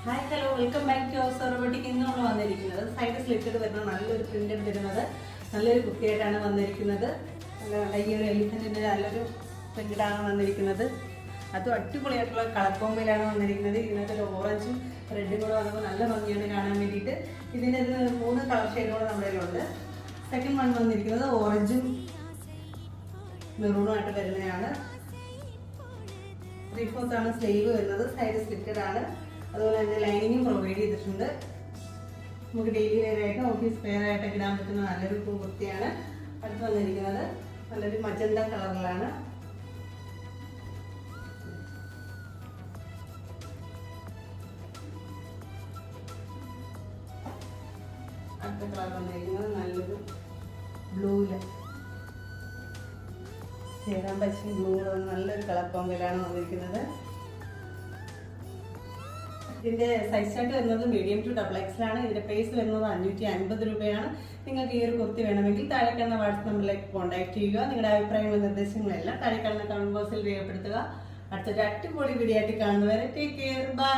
Hi hello welcome back to our സെറോബോട്ടിക്. ഇന്ന് നമ്മൾ വന്നിരിക്കുന്നത് സൈഡ് സ്ലിറ്റഡ് വരുന്ന നല്ലൊരു പ്രിന്റഡ് വരുന്നത് നല്ലൊരു കുർത്തിയായിട്ടാണ് വന്നിരിക്കുന്നത്. ഈ ഒരു എലിഫന്റിന്റെ നല്ലൊരു പ്രിന്റഡാണ് വന്നിരിക്കുന്നത്. അതും അടിപൊളിയായിട്ടുള്ള കളർ കോമ്പിലാണ് വന്നിരിക്കുന്നത്. ഇതിനകത്ത് ഒരു ഓറഞ്ചും റെഡും കൂടെ വന്നപ്പോൾ നല്ല ഭംഗിയാണ് കാണാൻ വേണ്ടിയിട്ട്. ഇതിൻ്റെ 3 കളർ ഷെയ്ഡുകൾ നമ്മുടെ കയ്യിലുണ്ട്. സെക്കൻഡ് വൺ വന്നിരിക്കുന്നത് ഓറഞ്ചും മെറൂണുമായിട്ട് വരുന്നതാണ്. 3/4 ആണ് സ്ലീവ് വരുന്നത്. സൈഡ് സ്ലിറ്റഡ് ആണ്. അതുപോലെ തന്നെ ലൈനിങ്ങും പ്രൊവൈഡ് ചെയ്തിട്ടുണ്ട്. നമുക്ക് ഡെയിലി വെയർ ആയിട്ട് ഓഫീസ് വെയർ ആയിട്ടൊക്കെ ഇടാൻ പറ്റുന്ന നല്ലൊരു കുർത്തിയാണ്. അടുത്ത് വന്നിരിക്കുന്നത് നല്ലൊരു മജന്ത കളറിലാണ്. അടുത്ത കളർ വന്നിരിക്കുന്നത് നല്ലൊരു ബ്ലൂവില് ചേരാൻ പറ്റിയ ബ്ലൂ നല്ലൊരു കളർ കോമ്പിലാണ് വന്നിരിക്കുന്നത്. ഇതിന്റെ സൈസ് ചാർട്ട് വരുന്നത് മീഡിയം ടു XXL ആണ്. ഇതിന്റെ പ്രൈസ് വരുന്നത് 550 രൂപയാണ്. നിങ്ങൾക്ക് ഈ ഒരു കുർത്തി വേണമെങ്കിൽ താഴെ കാണുന്ന വാട്സ്ആപ്പ് നമ്പറിലേക്ക് കോൺടാക്ട് ചെയ്യുക. നിങ്ങളുടെ അഭിപ്രായങ്ങളും നിർദ്ദേശങ്ങളെല്ലാം താഴെ കാണുന്ന കമന്റ് ബോക്സിൽ രേഖപ്പെടുത്തുക. അടുത്തൊരു അടിപൊളി വീഡിയോ ആയിട്ട് കാണുന്നവരെ ടേക്ക് കെയർ, ബൈ.